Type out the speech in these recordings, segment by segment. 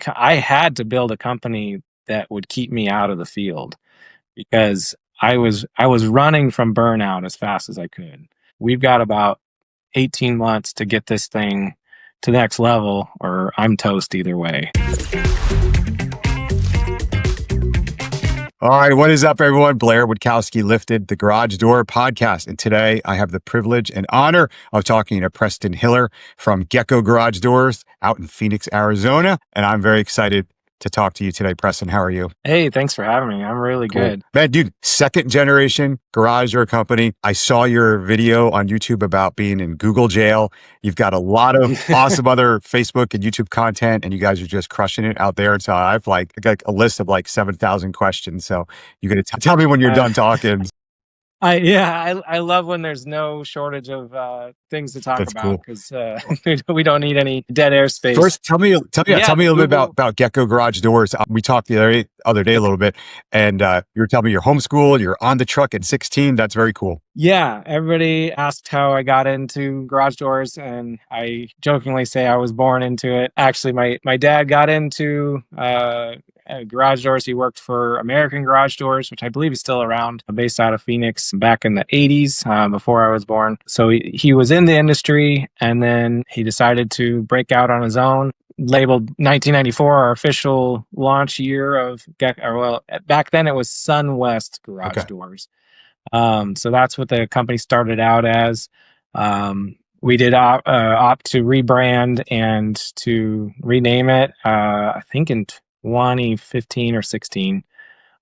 I had to build a company that would keep me out of the field because I was running from burnout as fast as I could. We've got about 18 months to get this thing to the next level, or I'm toast either way. All right, what is up, everyone? Blair Witkowski Lifted, the Garage Door Podcast. And today I have the privilege and honor of talking to Preston Hiller from Gecko Garage Doors out in Phoenix, Arizona. And I'm very excited to talk to you today, Preston. How are you? Hey, thanks for having me. I'm really good. Man, dude, second generation garage door company. I saw your video on YouTube about being in Google jail. You've got a lot of awesome other Facebook and YouTube content, and you guys are just crushing it out there. And so I've got a list of 7,000 questions. So you're going to tell me when you're done talking. I love when there's no shortage of things to talk That's about because we don't need any dead air space. First, tell me a little bit about Gecko Garage Doors. We talked the other day a little bit, and you were telling me you're homeschooled, you're on the truck at 16. That's very cool. Yeah, everybody asked how I got into garage doors, and I jokingly say I was born into it. Actually, my dad got into garage doors. He worked for American Garage Doors, which I believe is still around, based out of Phoenix back in the 80s, before I was born. So he was in the industry, and then he decided to break out on his own. Labeled 1994 our official launch year of Gecko. Well, back then it was SunWest Garage Doors. So that's what the company started out as. We did opt to rebrand and to rename it, I think in 2015 or 16.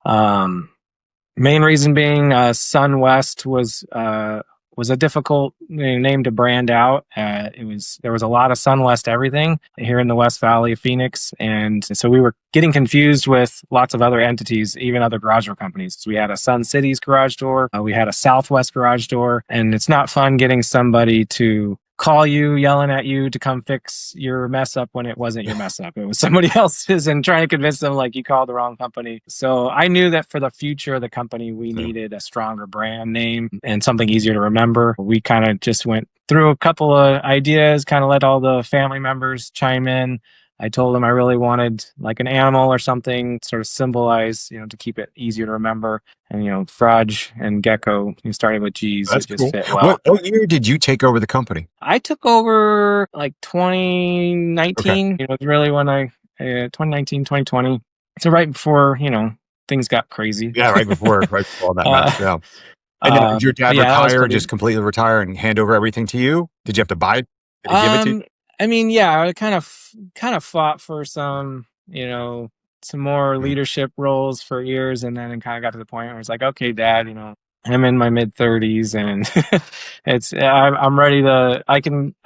Main reason being SunWest was a difficult name to brand out. There was a lot of SunWest everything here in the West Valley of Phoenix, and so we were getting confused with lots of other entities, even other garage door companies. So we had a Sun Cities garage door, we had a Southwest garage door, and it's not fun getting somebody to call you, yelling at you to come fix your mess up when it wasn't your mess up. It was somebody else's, and trying to convince them you called the wrong company. So I knew that for the future of the company, we needed a stronger brand name and something easier to remember. We kind of just went through a couple of ideas, kind of let all the family members chime in. I told them I really wanted an animal or something sort of symbolize, to keep it easier to remember. And, Frudge and Gecko, starting with G's, That's it just cool. fit well. What year did you take over the company? I took over 2019. Okay. It was really when 2019, 2020. So right before, things got crazy. Yeah, right before all that mess. Yeah. And then did your dad retire, just completely retire and hand over everything to you? Did you have to buy it? Did he give it to you? I kind of fought for some more leadership roles for years, and then it kind of got to the point where it's okay, Dad, I'm in my mid 30s, and I'm ready to. I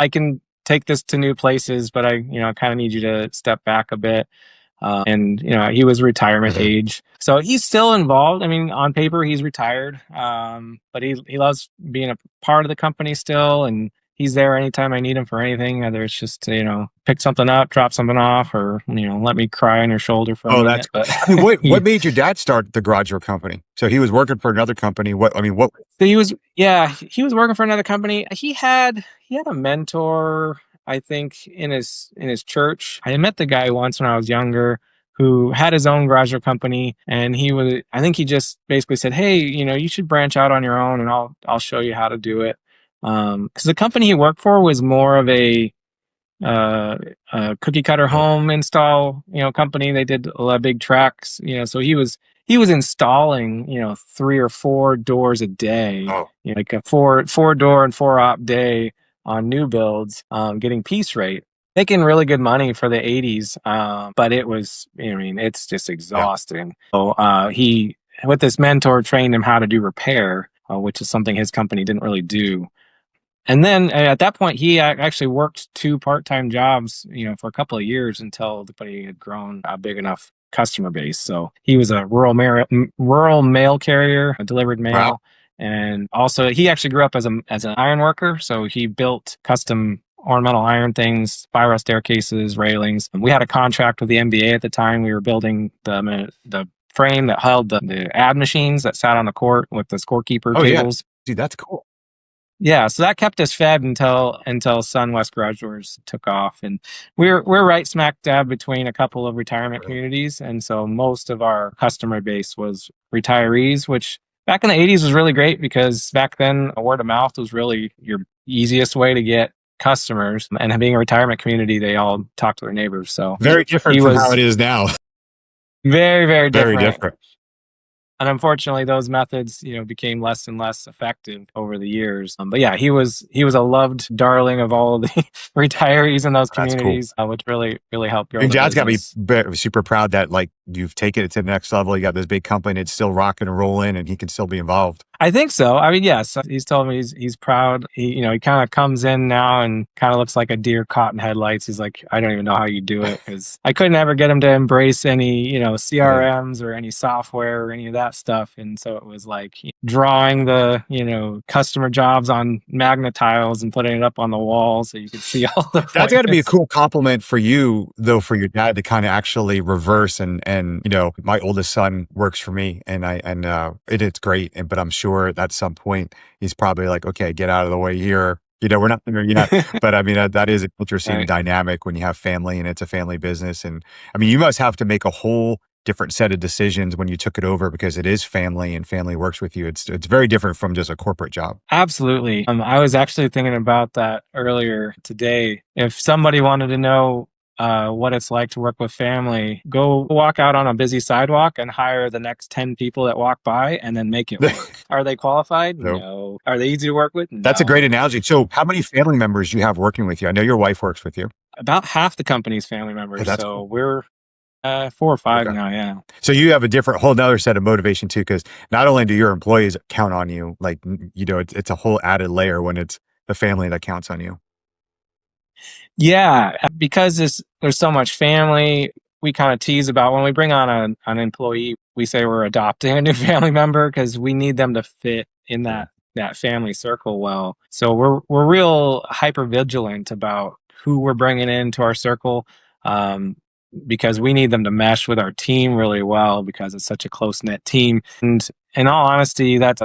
can take this to new places, but I kind of need you to step back a bit. And he was retirement age, so he's still involved. On paper he's retired, but he loves being a part of the company still, and he's there anytime I need him for anything, whether it's just to, pick something up, drop something off, or, let me cry on your shoulder for a minute. What made your dad start the garage door company? So he was working for another company. So he was working for another company. He had a mentor, I think, in his church. I met the guy once when I was younger who had his own garage door company, and I think he just basically said, hey, you should branch out on your own, and I'll show you how to do it. Because the company he worked for was more of a cookie cutter home install, company. They did a lot of big tracks, so he was installing, 3 or 4 doors a day, like a four door and 4 op day on new builds, getting piece rate, making really good money for the 80s. But it was, it's just exhausting. So he, with this mentor, trained him how to do repair, which is something his company didn't really do. And then at that point, he actually worked 2 part-time jobs, for a couple of years until the company had grown a big enough customer base. So he was a rural mail carrier, delivered mail. Wow. And also he actually grew up as an iron worker. So he built custom ornamental iron things, spiral staircases, railings. And we had a contract with the NBA at the time. We were building the frame that held the ad machines that sat on the court with the scorekeeper tables. Yeah. Dude, that's cool. Yeah, so that kept us fed until Sun West Garage Doors took off, and we're right smack dab between a couple of retirement communities, and so most of our customer base was retirees, which back in the '80s was really great because back then word of mouth was really your easiest way to get customers, and being a retirement community, they all talk to their neighbors. So Very different he from how it was is now. very, very Very different. different. And unfortunately, those methods, became less and less effective over the years. But yeah, he was a loved darling of all the retirees in those That's cool. communities, which really really helped grow And the John's got me business. super proud that like you've taken it to the next level. You got this big company, it's still rocking and rolling, and he can still be involved. I think so. I mean, yes, he's told me he's proud. He kind of comes in now and kind of looks like a deer caught in headlights. He's like, I don't even know how you do it because I couldn't ever get him to embrace any, Yeah. CRMs or any software or any of that stuff. And so it was like drawing the, customer jobs on magnet tiles and putting it up on the wall so you could see all the That's got to be a appointments. cool compliment for you, though, for your dad to kind of actually reverse and my oldest son works for me, and it's great. But I'm sure at some point he's probably like, okay, get out of the way here. We're not, you're not. But I mean, that is an interesting Right. dynamic when you have family and it's a family business. And I mean, you must have to make a whole different set of decisions when you took it over because it is family and family works with you. It's very different from just a corporate job. Absolutely. I was actually thinking about that earlier today. If somebody wanted to know what it's like to work with family, go walk out on a busy sidewalk and hire the next 10 people that walk by and then make it work. Are they qualified? So No. Are they easy to work with? that's a great No. analogy. So how many family members do you have working with you? I know your wife works with you. About half the company's family Yeah, members. that's So cool. we're 4 or 5 Okay. now. Yeah. So you have a different whole nother set of motivation too, because not only do your employees count on you, like, it's a whole added layer when it's the family that counts on you. Yeah, because there's so much family. We kind of tease about when we bring on an employee, we say we're adopting a new family member because we need them to fit in Yeah. that family circle well. So we're real hyper vigilant about who we're bringing into our circle, um, because we need them to mesh with our team really well because it's such a close knit team. And in all honesty, that's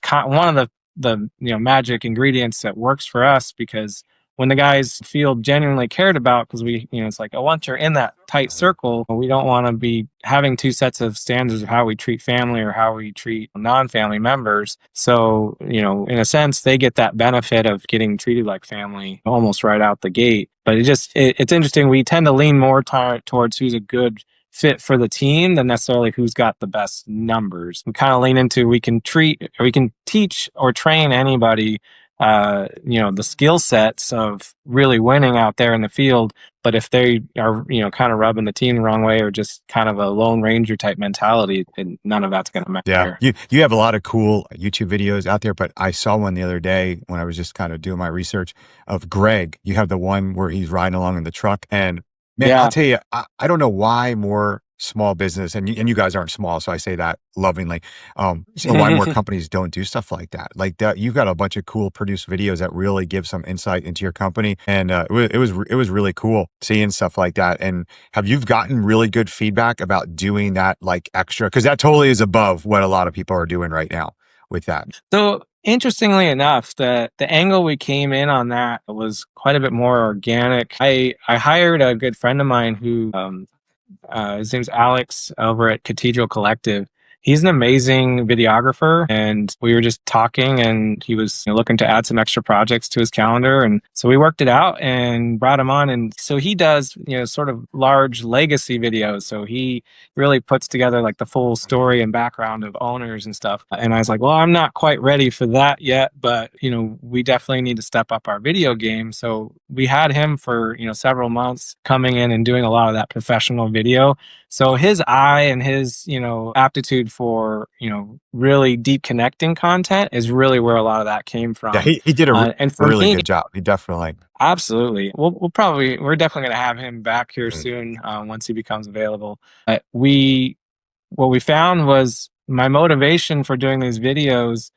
one of the magic ingredients that works for us because when the guys feel genuinely cared about, because it's like, once you're in that tight circle, we don't want to be having two sets of standards of how we treat family or how we treat non-family members. So, in a sense, they get that benefit of getting treated like family almost right out the gate. But it's interesting. We tend to lean more towards who's a good fit for the team than necessarily who's got the best numbers. We kind of lean into we can teach or train anybody the skill sets of really winning out there in the field. But if they are, kind of rubbing the team the wrong way or just kind of a Lone Ranger type mentality, then none of that's going to Yeah. matter. You have a lot of cool YouTube videos out there, but I saw one the other day when I was just kind of doing my research of Greg. You have the one where he's riding along in the truck. And man, I'll Yeah. tell you, I don't know why more small business and you guys aren't small, so I say that lovingly. So why more companies don't do stuff like that? Like that, you've got a bunch of cool produced videos that really give some insight into your company, and it was really cool seeing stuff like that. And have you gotten really good feedback about doing that like extra? Because that totally is above what a lot of people are doing right now with that. So interestingly enough, the angle we came in on that was quite a bit more organic. I hired a good friend of mine who his name's Alex over at Cathedral Collective. He's an amazing videographer, and we were just talking, and he was looking to add some extra projects to his calendar, and so we worked it out and brought him on. And so he does, sort of large legacy videos. So he really puts together like the full story and background of owners and stuff. And I was like, well, I'm not quite ready for that yet, but we definitely need to step up our video game. So we had him for several months coming in and doing a lot of that professional video. So his eye and his, aptitude for, really deep connecting content is really where a lot of that came Yeah, from. he did a And for really me, good job. He definitely. absolutely. We're definitely going to have him back here soon once he becomes available. But what we found was my motivation for doing these videos,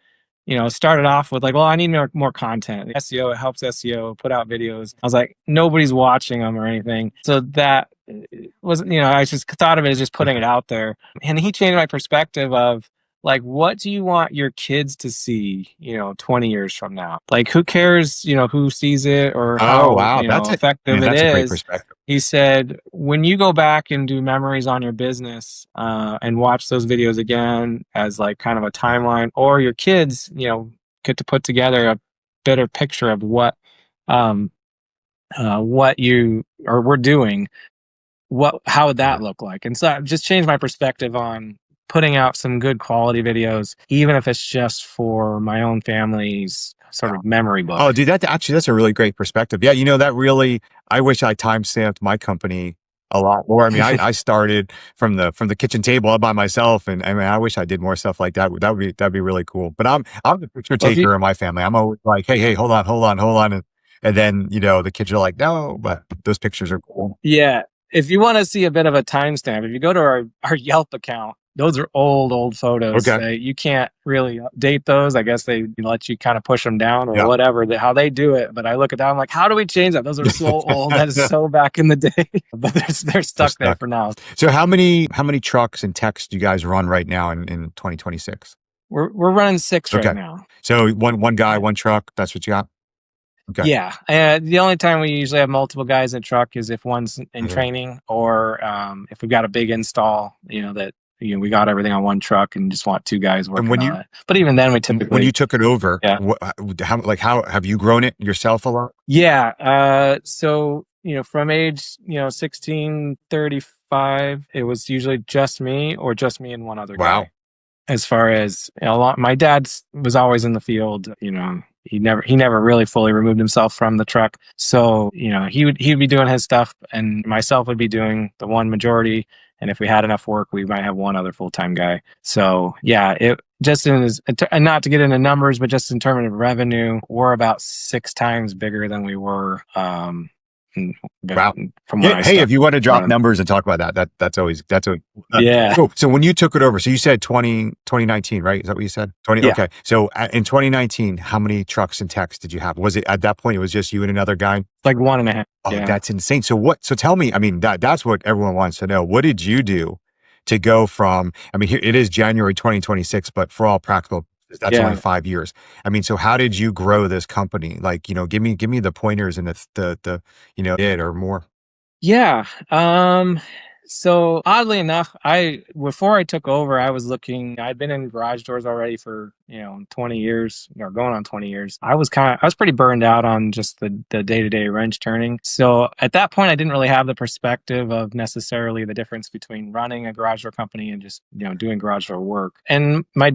started off with like, well, I need more content. SEO, it helps SEO, put out videos. I was like, nobody's watching them or anything. So that was, I just thought of it as just putting it out there. And he changed my perspective of, like, what do you want your kids to see, 20 years from now? Like, who cares, who sees it or Oh, how, wow. That's it. I effective mean, it that's a great is? perspective. He said, when you go back and do memories on your business and watch those videos again as like kind of a timeline, or your kids, get to put together a better picture of um, what you or we're doing, how would that Mhm. look like? And so that just changed my perspective on putting out some good quality videos, even if it's just for my own family's sort of memory Oh, book. dude, that's a really great perspective. Yeah, that really, I wish I time stamped my company a lot more. I mean, I started from the kitchen table all by myself, and I mean, I wish I did more stuff like that. That'd be really cool. But I'm the picture Well, if you taker in my family. I'm always like, hey, hold on, and then the kids are like, no, but those pictures are cool. Yeah. If you want to see a bit of a timestamp, if you go to our Yelp account, those are old photos. Okay, You can't really update those. I guess they let you kind of push them down or yeah. whatever, how they do it. But I look at that, I'm like, how do we change that? Those are so old. That is so back in the day. But they're They're stuck there stuck. for now. So how many trucks and techs do you guys run right now in 2026? We're running 6 right Okay. now. So one guy, Yeah. one truck, that's what you got? Okay. Yeah. The only time we usually have multiple guys in truck is if one's in Mhm. training or if we've got a big install, that we got everything on one truck and just want two guys And working on it. But even then, we when you typically, took it over, yeah, how have you grown it yourself a lot? yeah. So from age 16, 35, it was usually just me or just me and one other Wow. guy. As far as a lot, my dad was always in the field. He never really fully removed himself from the truck. So he'd be doing his stuff, and myself would be doing the one majority. And if we had enough work, we might have one other full time guy. So yeah, it just and not to get into numbers, but just in terms of revenue, we're about 6 times bigger than we were Wow. from when Yeah. I Hey, if started you want to drop running. numbers and talk about that's always Yeah, cool. So when you took it over, so you said 2019, right? Is that what you said? 20. yeah, Okay. So in 2019, how many trucks and techs did you have? Was it at that point, it was just you and another guy? like 1.5. Oh, Yeah, that's insane. So tell me, I mean, that's what everyone wants to know. What did you do to go from, I mean, here it is January 2026, but for all practical, that's only yeah. 5 years. I mean, so how did you grow this company? Like, give me the pointers and it or more. Yeah. So oddly enough, before I took over, I'd been in garage doors already for, 20 years or going on 20 years. I was pretty burned out on just the day-to-day wrench turning. So at that point, I didn't really have the perspective of necessarily the difference between running a garage door company and just, doing garage door work. And my,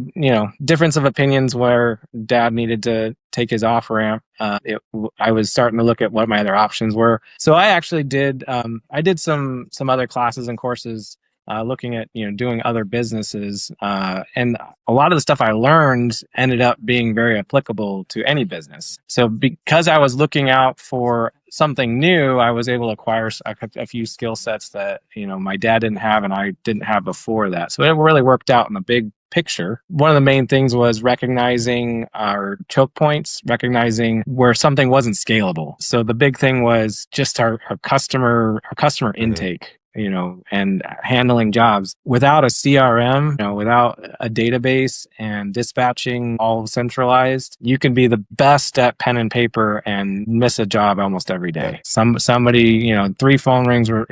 difference of opinions where dad needed to take his off ramp, I was starting to look at what my other options were. So I actually did. I did some other classes and courses, looking at doing other businesses, and a lot of the stuff I learned ended up being very applicable to any business. So because I was looking out for something new, I was able to acquire a few skill sets that my dad didn't have and I didn't have before that. So it really worked out in the big picture. One of the main things was recognizing our choke points, recognizing where something wasn't scalable. So the big thing was just our customer Mhm. intake, and handling jobs without a CRM, without a database and dispatching all centralized. You can be the best at pen and paper and miss a job almost every Yeah. day. Somebody, three phones were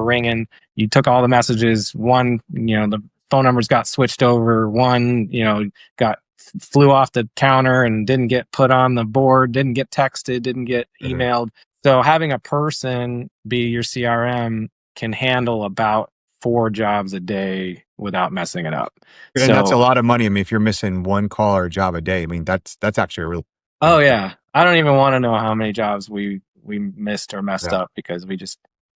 ringing. You took all the messages. One, the phone numbers got switched over. One, got flew off the counter and didn't get put on the board, didn't get texted, didn't get Mhm. emailed. So having a person be your CRM can handle about 4 jobs a day without messing it up. And that's a So, lot of money. I mean, if you're missing one call or a job a day, I mean, that's actually a real, oh yeah, I don't even want to know how many jobs we missed or messed yeah. up because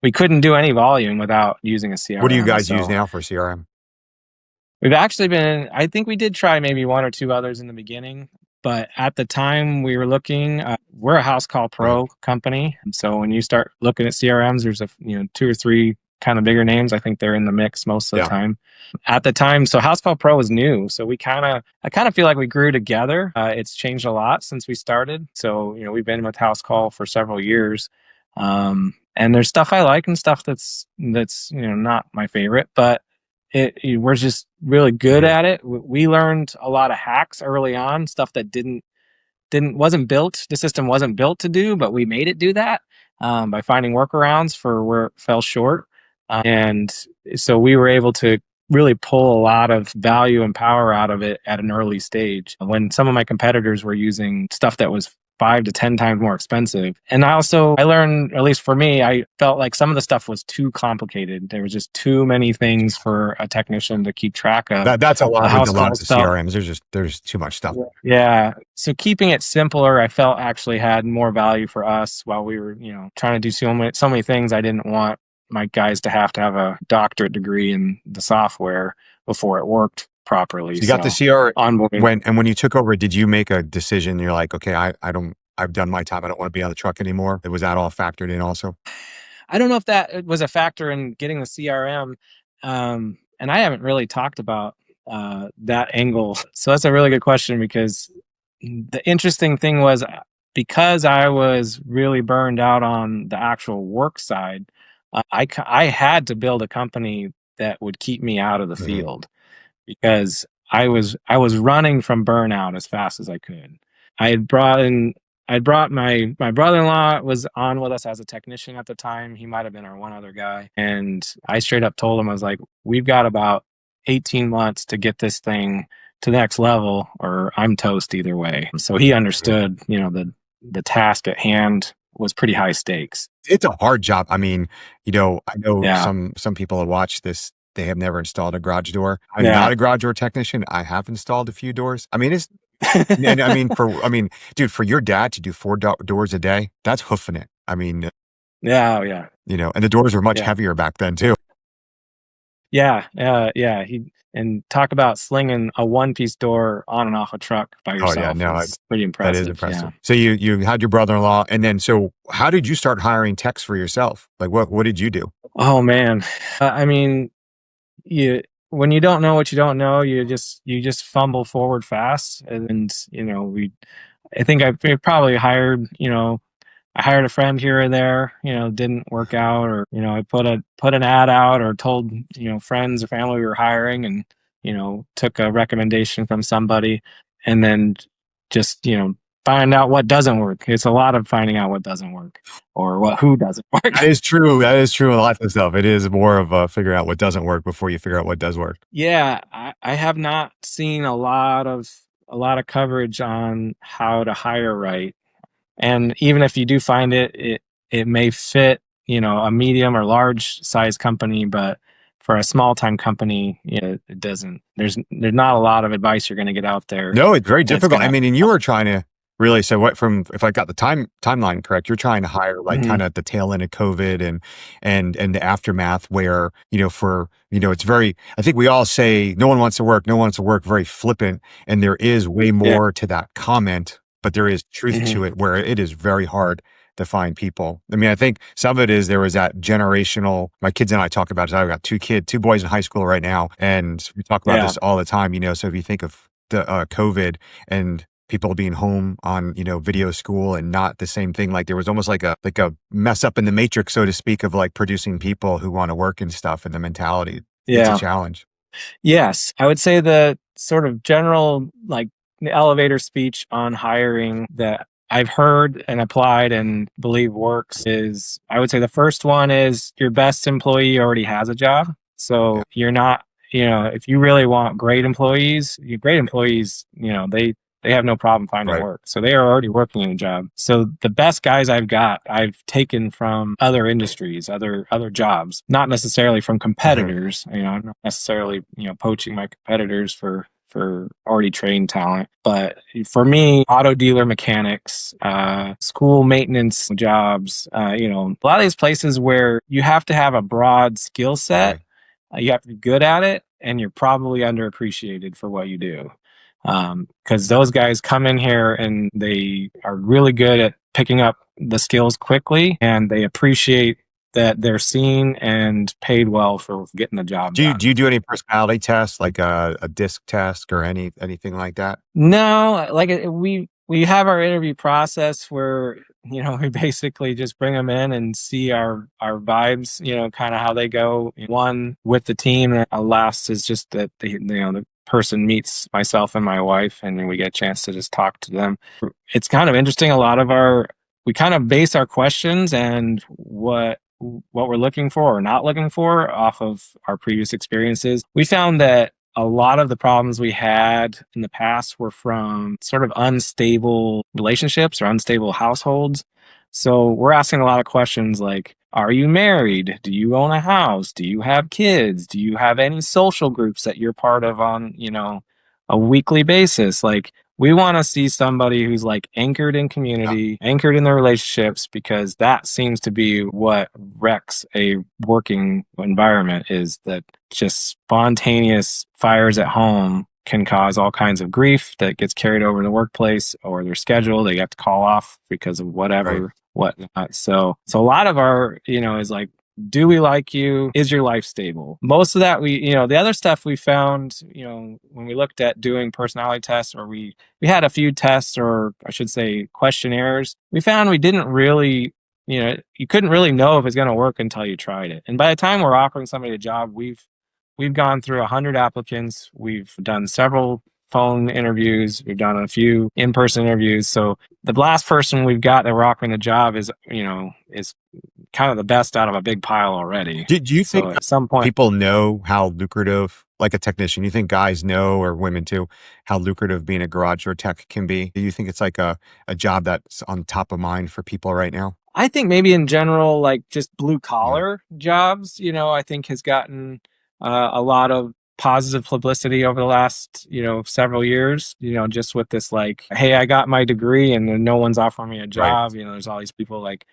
we couldn't do any volume without using a What do you CRM. guys use So now for CRM? we've actually I think we did try maybe one or two others in the beginning, but at the time we were looking, we're a House Call Mhm. Pro company. And so when you start looking at CRMs, there's two or three kind of bigger names. I think they're in the mix most of the Yeah. time. At the time, so House Call Pro was new. So I kind of feel like we grew together. It's changed a lot since we started. So, we've been with House Call for several years. And there's stuff I like and stuff that's not my favorite, but we're just really good Mhm. at it. We learned a lot of hacks early on, stuff that wasn't built. The system wasn't built to do, but we made it do that by finding workarounds for where it fell short. And so we were able to really pull a lot of value and power out of it at an early stage when some of my competitors were using stuff that was 5 to 10 times more expensive. And I learned, at least for me, I felt like some of the stuff was too complicated. There was just too many things for a technician to keep track of. That's a The lot with a lot of households the felt CRMs. There's too much stuff. Yeah. So keeping it simpler, I felt actually had more value for us while we were, trying to do so many things. I didn't want my guys to have a doctorate degree in the software before it worked properly. So you got the So CR onboarding. when you took over, did you make a decision? You're like, okay, I've done my time. I don't want to be on the truck anymore. Was that all factored in also? I don't know if that was a factor in getting the CRM. And I haven't really talked about that angle. So that's a really good question because the interesting thing was because I was really burned out on the actual work side, I had to build a company that would keep me out of the Mhm. field because I was running from burnout as fast as I could. I had brought in I brought my brother-in-law was on with us as a technician at the time. He might have been our one other guy. And I straight up told him, I was like, we've got about 18 months to get this thing to the next level or I'm toast either way. So he Mhm. understood, the task at hand was pretty high stakes. It's a hard job. I mean, I know Yeah. some people have watched this. They have never installed a garage door. I'm not Yeah. a garage door technician. I have installed a few doors. I mean, and I mean, dude, for your dad to do four doors a day, that's hoofing it. I mean, Yeah. Oh, yeah. and the doors were much Yeah. heavier back then too. Yeah, yeah. He and talk about slinging a one-piece door on and off a truck by Oh yeah, yourself no, is pretty that is impressive. Yeah. impressive. So you had your brother-in-law, and then so how did you start hiring techs for yourself? Like what did you do? Oh man. I mean, you when you don't know what you don't know, you just fumble forward fast, and I think I probably I hired a friend here or there, didn't work out, or I put an ad out or told friends or family we were hiring, and took a recommendation from somebody, and then just find out what doesn't work. It's a lot of finding out what doesn't work or who doesn't work. That is true. That is true in lots of stuff. It is more of figuring out what doesn't work before you figure out what does work. Yeah, I have not seen a lot of coverage on how to hire right. And even if you do find it may fit, a medium or large size company, but for a small time company, it doesn't. There's not a lot of advice you're going to get out there No, it's very that's difficult. I gonna. mean, and you were trying to really so what from if I got the timeline correct, you're trying to hire like Mhm. kind of the tail end of COVID and the aftermath where, for it's very I think we all say no one wants to work, no one wants to work, very flippant. And there is way Yeah. more to that comment, but there is truth Mhm. to it where it is very hard to find people. I mean, I think some of it is there was that generational, my kids and I talk about it. I've got two boys in high school right now, and we talk about Yeah. this all the time, so if you think of the COVID and people being home on video school and not the same thing, like there was almost like a mess up in the matrix, so to speak, of like producing people who want to work and stuff, and the mentality, it's a Yeah. challenge. Yes, I would say the sort of general, like, the elevator speech on hiring that I've heard and applied and believe works is, I would say the first one is your best employee already has a job. Yeah, So you're not, if you really want great employees, they have no problem finding right. work. So they are already working in a job. So the best guys I've taken from other industries, other jobs, not necessarily from Mhm. competitors. I'm not necessarily, poaching my competitors for already trained talent. But for me, auto dealer mechanics, school maintenance jobs, a lot of these places where you have to have a broad skill set, Right. you have to be good at it, and you're probably underappreciated for what you do. Because those guys come in here and they are really good at picking up the skills quickly, and they appreciate that they're seen and paid well for getting the job Do done. you do any personality tests, like a disc test or anything like that? No, like we have our interview process where we basically just bring them in and see our vibes, kind of how they go. One with the team, and last is just that the person meets myself and my wife, and then we get a chance to just talk to them. It's kind of interesting. A lot of we kind of base our questions and what we're looking for or not looking for off of our previous experiences. We found that a lot of the problems we had in the past were from sort of unstable relationships or unstable households. So we're asking a lot of questions like, are you married? Do you own a house? Do you have kids? Do you have any social groups that you're part of on, a weekly basis? Like, we want to see somebody who's like anchored in community, anchored in their relationships, because that seems to be what wrecks a working environment, is that just spontaneous fires at home can cause all kinds of grief that gets carried over to the workplace or their schedule. They have to call off because of whatever, whatnot. So a lot of our, is like, do we like you? Is your life stable? Most of that the other stuff we found, when we looked at doing personality tests, or we had a few tests, or I should say questionnaires, we found we didn't really, you couldn't really know if it's going to work until you tried it. And by the time we're offering somebody a job, we've gone through 100 applicants. We've done several phone interviews. We've done a few in-person interviews. So the last person we've got that we're offering the job is kind of the best out of a big pile already. Do you think at some point people know how lucrative, like a technician, you think guys know, or women too, how lucrative being a garage door tech can be? Do you think it's like a job that's on top of mind for people right now? I think maybe in general, like just blue collar jobs, I think has gotten a lot of positive publicity over the last, several years, just with this, like, hey, I got my degree and then no one's offering me a job. There's all these people like,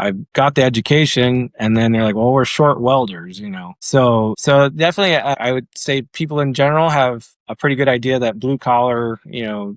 I've got the education, and then they're like, well, we're short welders, So definitely, I would say people in general have a pretty good idea that blue collar,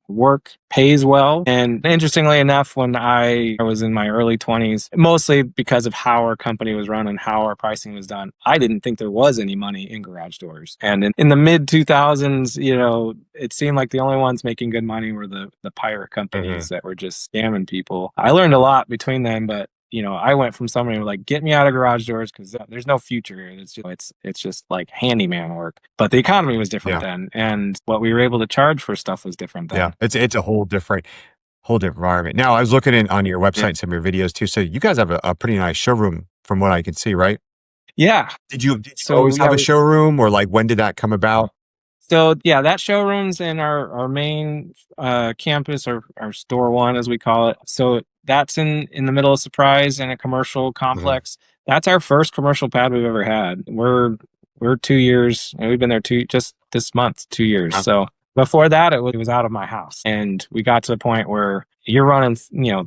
work pays well. And interestingly enough, when I was in my early 20s, mostly because of how our company was run and how our pricing was done, I didn't think there was any money in garage doors. And in the mid 2000s, it seemed like the only ones making good money were the pirate companies that were just scamming people. I learned a lot between them, but I went from somebody who like, get me out of garage doors because there's no future here. It's just like handyman work. But the economy was different then, and what we were able to charge for stuff was different then. Yeah, it's a whole different environment. Now, I was looking on your website and some of your videos too. So you guys have a pretty nice showroom from what I can see, right? Yeah. Did you always have a showroom, or like when did that come about? So yeah, that showroom's in our main campus, or our store one as we call it. So that's in the middle of Surprise in a commercial complex. That's our first commercial pad we've ever had. We're 2 years, and we've been there just this month, 2 years. So before that, it was out of my house, and we got to the point where you're running,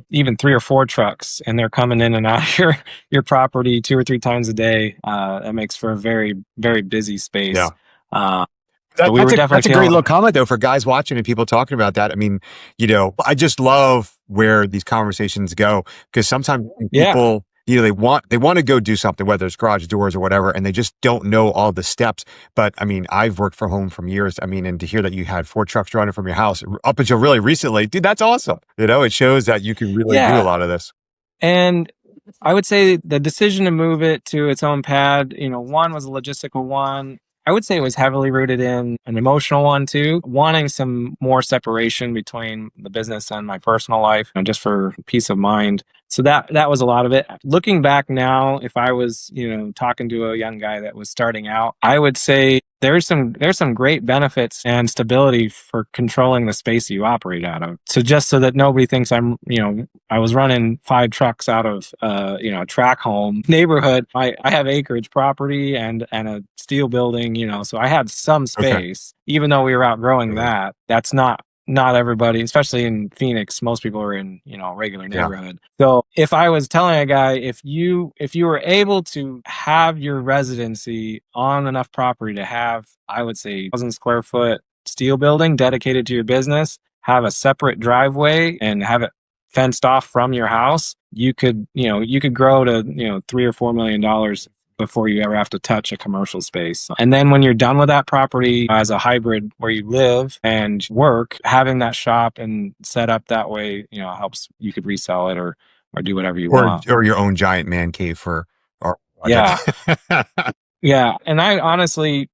even 3 or 4 trucks, and they're coming in and out of your property 2 or 3 times a day. That makes for a very, very busy space. Yeah. That's a great little comment though for guys watching and people talking about that. I mean, I just love where these conversations go, because sometimes people, they want to go do something, whether it's garage doors or whatever, and they just don't know all the steps. But I mean, I've worked from home for years. I mean, and to hear that you had 4 trucks running from your house up until really recently, dude, that's awesome. It shows that you can really do a lot of this. And I would say the decision to move it to its own pad, one was a logistical one. I would say it was heavily rooted in an emotional one too, wanting some more separation between the business and my personal life, just for peace of mind. So that was a lot of it. Looking back now, if I was, talking to a young guy that was starting out, I would say there's some great benefits and stability for controlling the space you operate out of. So just so that nobody thinks I was running 5 trucks out of, a track home neighborhood. I have acreage property and a steel building, so I had some space, even though we were outgrowing that. That's not everybody, especially in Phoenix. Most people are in, a regular neighborhood. So if I was telling a guy, if you were able to have your residency on enough property to have, I would say, 1,000 square foot steel building dedicated to your business, have a separate driveway and have it fenced off from your house, you could grow to, $3 or $4 million before you ever have to touch a commercial space. And then when you're done with that property as a hybrid where you live and work, having that shop and set up that way, helps. You could resell it or do whatever you want. Or your own giant man cave for our Yeah. project. Yeah. And I honestly,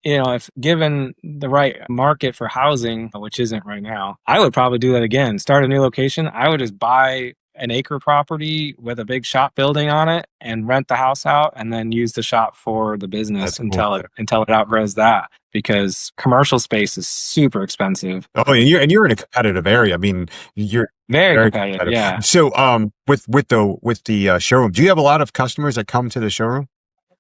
if given the right market for housing, which isn't right now, I would probably do that again. Start a new location. I would just buy an acre property with a big shop building on it and rent the house out, and then use the shop for the business That's cool. until it outgrows that, because commercial space is super expensive. Oh, and you're in a competitive area. I mean, you're Very very competitive. competitive. Yeah. So, with the showroom, do you have a lot of customers that come to the showroom?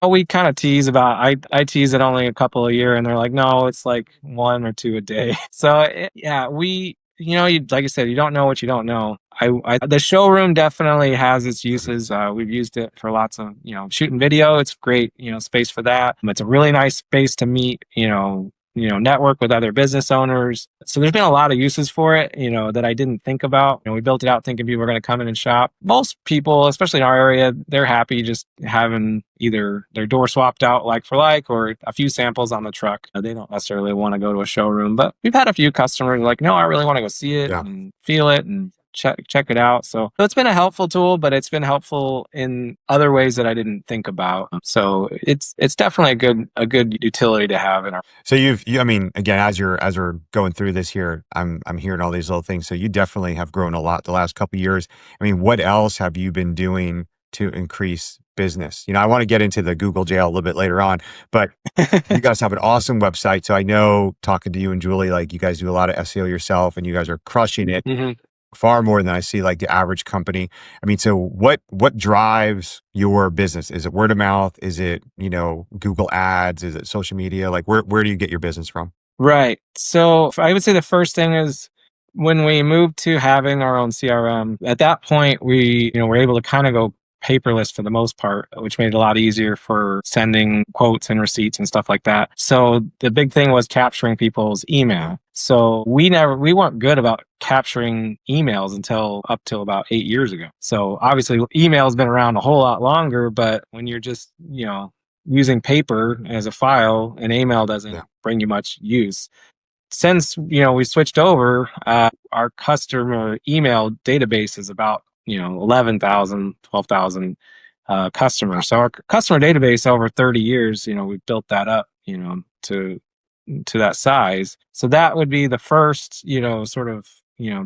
We kind of tease about, I tease it only a couple a year, and they're like, no, it's like one or two a day. So yeah, like I said, you don't know what you don't know. The showroom definitely has its uses. We've used it for lots of, shooting video. It's great, space for that. It's a really nice space to meet, network with other business owners. So there's been a lot of uses for it, that I didn't think about. We built it out thinking people were going to come in and shop. Most people, especially in our area, they're happy just having either their door swapped out like for like, or a few samples on the truck. They don't necessarily want to go to a showroom, but we've had a few customers like, no, I really want to go see it and feel it and check it out. So it's been a helpful tool, but it's been helpful in other ways that I didn't think about. So it's definitely a good utility to have in our. So I mean, again, as we're going through this here, I'm hearing all these little things. So you definitely have grown a lot the last couple of years. I mean, what else have you been doing to increase business? I want to get into the Google jail a little bit later on, but you guys have an awesome website. So I know, talking to you and Julie, like, you guys do a lot of SEO yourself, and you guys are crushing it. Mm-hmm. Far more than I see like the average company. I mean, so what drives your business? Is it word of mouth? Is it, Google ads? Is it social media? Like, where do you get your business from? Right. So I would say the first thing is, when we moved to having our own CRM, at that point we, were able to kind of go paperless for the most part, which made it a lot easier for sending quotes and receipts and stuff like that. So the big thing was capturing people's email. So we weren't good about capturing emails until up till about 8 years ago. So obviously email's been around a whole lot longer, but when you're just, using paper as a file, an email doesn't bring you much use. Since, we switched over, our customer email database is about, 11,000, 12,000 customers. So our customer database over 30 years, we've built that up, to that size. So that would be the first, sort of,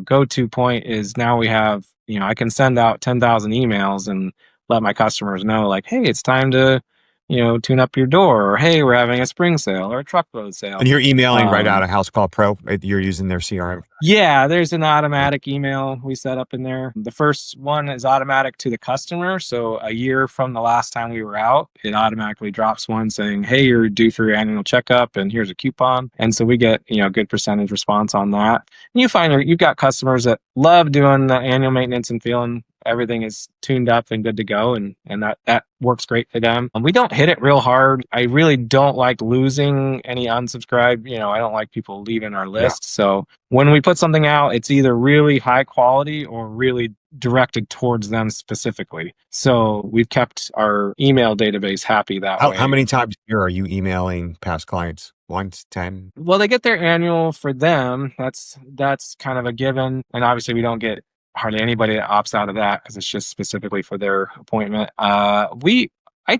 go-to point is, now we have, I can send out 10,000 emails and let my customers know, like, hey, it's time to, tune up your door, or hey, we're having a spring sale or a truckload sale. And you're emailing right out of House Call Pro. You're using their CRM. Yeah, there's an automatic email we set up in there. The first one is automatic to the customer. So a year from the last time we were out, it automatically drops one saying, hey, you're due for your annual checkup and here's a coupon. And so we get, a good percentage response on that. And you find you've got customers that love doing the annual maintenance and feeling everything is tuned up and good to go, and that works great for them. We don't hit it real hard. I really don't like losing any unsubscribe. I don't like people leaving our list. So when we put something out, it's either really high quality or really directed towards them specifically. So we've kept our email database happy that way. How many times a year are you emailing past clients? Once, 10? Well, they get their annual for them. That's kind of a given. And obviously we don't get hardly anybody that opts out of that, because it's just specifically for their appointment. I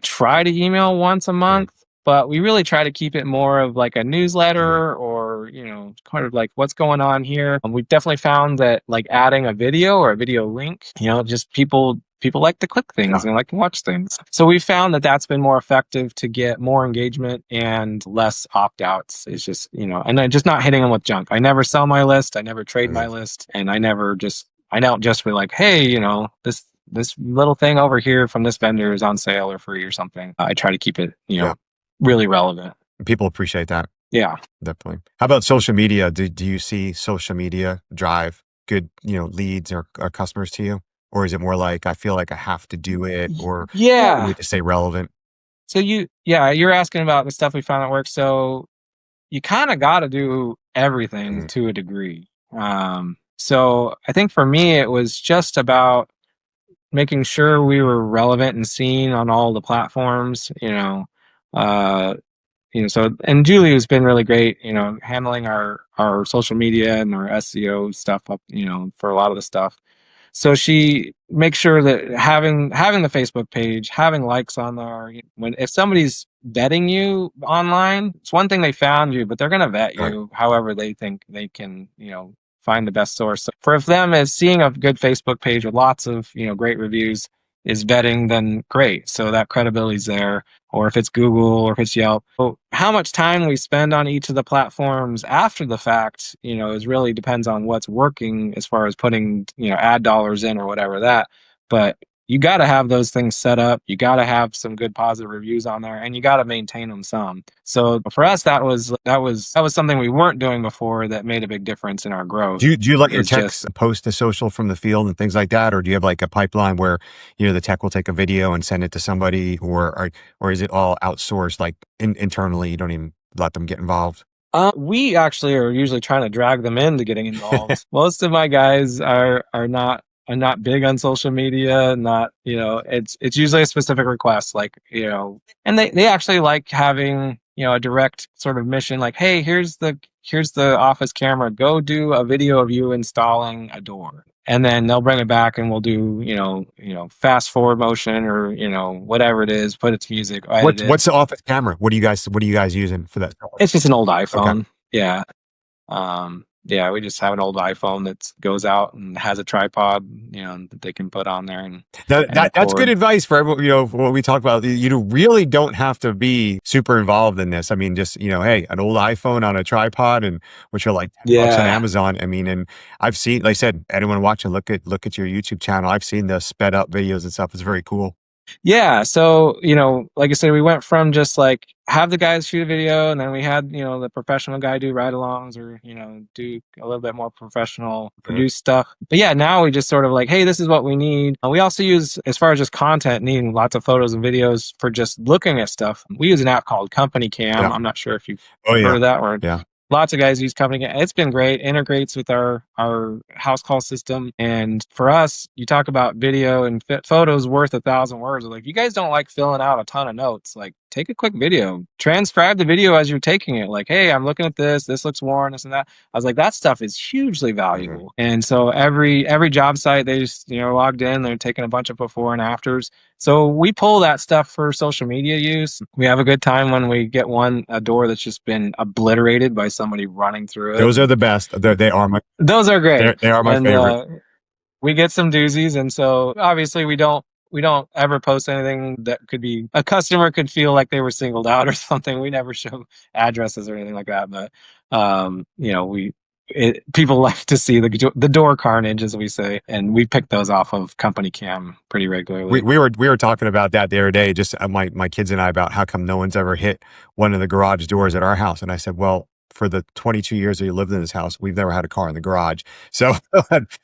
try to email once a month, but we really try to keep it more of like a newsletter, or, kind of like what's going on here. We've definitely found that, like, adding a video or a video link, just people like to click things and like to watch things. So we found that that's been more effective to get more engagement and less opt-outs. It's just, and I'm just not hitting them with junk. I never sell my list. I never trade my list. And I don't just be like, hey, this little thing over here from this vendor is on sale or free or something. I try to keep it, really relevant. People appreciate that. Yeah. Definitely. How about social media? Do you see social media drive good, leads or customers to you? Or is it more like, I feel like I have to do it, or I need to stay relevant? So you're asking about the stuff we found that works. So you kind of got to do everything to a degree. So I think for me, it was just about making sure we were relevant and seen on all the platforms, uh, so, and Julie has been really great, handling our social media and our SEO stuff up, for a lot of the stuff. So she makes sure that having the Facebook page, having likes on there, when if somebody's vetting you online, it's one thing they found you, but they're going to vet Right. you however they think they can, find the best source. So for if them as seeing a good Facebook page with lots of, great reviews is vetting, then great. So that credibility's there. Or if it's Google or if it's Yelp. So how much time we spend on each of the platforms after the fact, is really depends on what's working as far as putting, ad dollars in or whatever that. But you got to have those things set up. You got to have some good positive reviews on there, and you got to maintain them some. So for us, that was something we weren't doing before that made a big difference in our growth. Do you let your Is techs just post to social from the field and things like that, or do you have like a pipeline where the tech will take a video and send it to somebody, or is it all outsourced like internally? You don't even let them get involved. we actually are usually trying to drag them into getting involved. Most of my guys are not big on social media. Not it's usually a specific request, like and they actually like having a direct sort of mission, like, hey, here's the office camera. Go do a video of you installing a door. And then they'll bring it back and we'll do, fast forward motion or, whatever it is, put it to music, edit it. What's the office camera? What are you guys using for that? It's just an old Okay. iPhone. Yeah. Yeah, we just have an old iPhone that goes out and has a tripod, that they can put on there and That's good record. advice for everyone. For what we talked about. You really don't have to be super involved in this. I mean, just hey, an old iPhone on a tripod, and which are like $10 on Yeah. Amazon. I mean, and I've seen, like I said, anyone watching, look at your YouTube channel. I've seen the sped up videos and stuff. It's very cool. Yeah. So, like I said, we went from just like have the guys shoot a video, and then we had, the professional guy do ride alongs or, do a little bit more professional Mhm. produced stuff. But yeah, now we just sort of like, hey, this is what we need. We also use, as far as just content, needing lots of photos and videos for just looking at stuff. We use an app called Company Cam. Yeah. I'm not sure if you've Oh heard yeah. of that, or Yeah. lots of guys use Company Cam. It's been great. Integrates with our house call system. And for us, you talk about video and photos worth 1,000 words. Like, if you guys don't like filling out a ton of notes, like, take a quick video, transcribe the video as you're taking it. Like, hey, I'm looking at this. This looks worn. This and that. I was like, that stuff is hugely Mhm. valuable. And so every job site, they just logged in. They're taking a bunch of before and afters. So we pull that stuff for social media use. We have a good time when we get a door that's just been obliterated by somebody running through it. Those are the best. They are my. Those are great. They are my And favorite. we get some doozies, and so obviously we don't ever post anything that could be a customer could feel like they were singled out or something. We never show addresses or anything like that, but people like to see the door carnage, as we say, and we pick those off of Company Cam pretty We, regularly. we were talking about that the other day, just my kids and I, about how come no one's ever hit one of the garage doors at our house. And I said, well, for the 22 years that you lived in this house, we've never had a car in the garage. So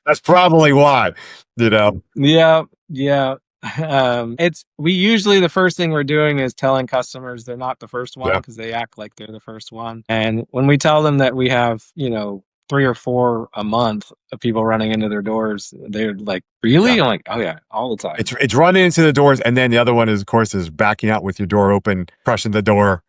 that's probably why, you know. Yeah, yeah. It's we usually the first thing we're doing is telling customers they're not the first one Yeah. because they act like they're the first one. And when we tell them that we have, 3 or 4 a month of people running into their doors, they're like, Yeah. "Really?" I'm like, "Oh yeah, all the time." It's running into the doors, and then the other one is, of course, is backing out with your door open, crushing the door.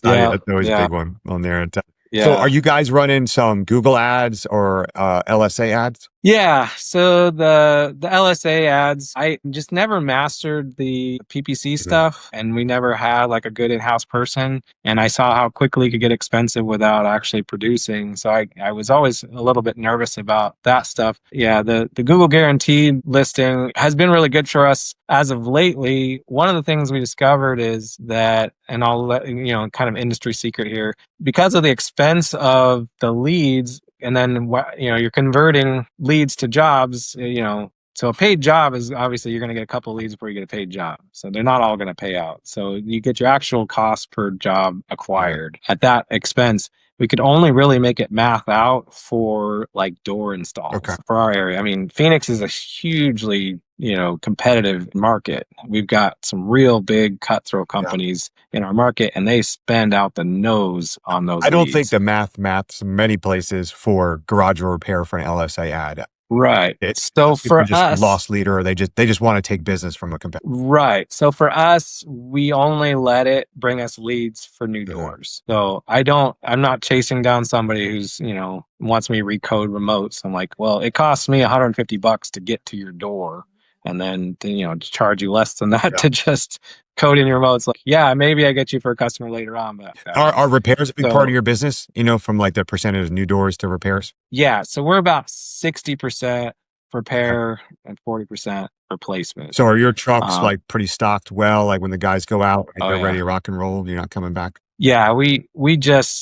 Yeah, That's always a yeah, big one on there. So, are yeah. you guys running some Google ads or LSA ads? Yeah, so the LSA ads, I just never mastered the PPC Mhm. stuff, and we never had like a good in-house person. And I saw how quickly it could get expensive without actually producing. So I was always a little bit nervous about that stuff. Yeah, the Google Guaranteed listing has been really good for us as of lately. One of the things we discovered is that, and I'll let kind of industry secret here, because of the expense of the leads, and then you're converting leads to jobs. So a paid job is obviously you're going to get a couple of leads before you get a paid job. So they're not all going to pay out. So you get your actual cost per job Mhm. acquired at that expense. We could only really make it math out for like door Okay. installs for our area. I mean, Phoenix is a hugely, competitive market. We've got some real big cutthroat Yeah. companies in our market, and they spend out the nose on those I don't think leads. the maths many places for garage door repair for an LSA ad. Right. So Most people are for just us, lost leader, or they just want to take business from a competitor. right. So for us, we only let it bring us leads for new Mhm. doors. So I'm not chasing down somebody who's, wants me to recode remotes. I'm like, well, it costs me $150 to get to your door. And then, to charge you less than that Yeah. to just code in your remotes. Like, yeah, maybe I get you for a customer later on, but Are repairs a big part of so your business? From like the percentage of new doors to repairs? yeah, so we're about 60% Okay. repair and 40% replacement. So are your trucks Um, like pretty stocked well? Like when the guys go out, like oh they're ready yeah. to rock and roll, you're not coming back? Yeah, we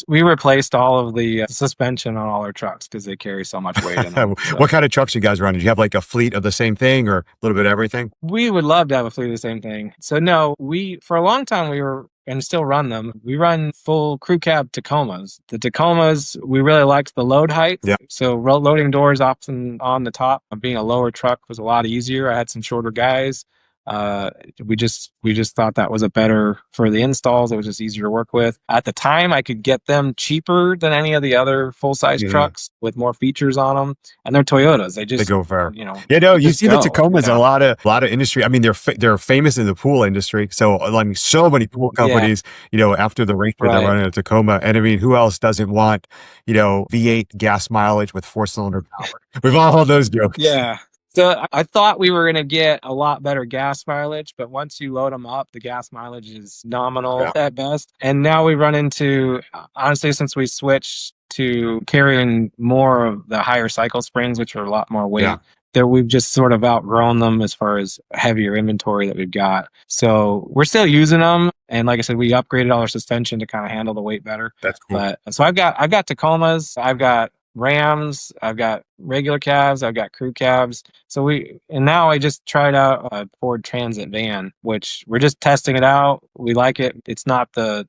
replaced all of the suspension on all our trucks because they carry so much weight in them. What So kind of trucks you guys run? Do you have like a fleet of the same thing or a little bit of everything? we would love to have a fleet of the same thing. So no, we for a long time we were and still run them. We run full crew cab Tacomas. The Tacomas, we really liked the load height. Yeah. So loading doors often on the top. Being a lower truck was a lot easier. I had some shorter guys. Uh, we just thought that was a better for the installs. It was just easier to work with. At the time, I could get them cheaper than any of the other full size Mhm. trucks with more features on them. And they're Toyotas. They They just go for, you know yeah, no, they you just see the go. Tacomas in Yeah. a lot of industry. I mean, they're famous in the pool industry. So I mean, so many pool Yeah. companies, after the racer, they're Right. running a Tacoma. And I mean, who else doesn't want, V8 gas mileage with four-cylinder power? We've all heard those jokes. Yeah. So I thought we were going to get a lot better gas mileage, but once you load them up, the gas mileage is nominal Yeah. at best. And now we run into, honestly, since we switched to carrying more of the higher cycle springs, which are a lot more Yeah. weight, that we've just sort of outgrown them as far as heavier inventory that we've got. So we're still using them. And like I said, we upgraded all our suspension to kind of handle the weight better. That's cool. But so I've got Tacomas, I've got Rams, I've got regular cabs, I've got crew cabs. And now I just tried out a Ford Transit van, which we're just testing it out. We like it. It's not the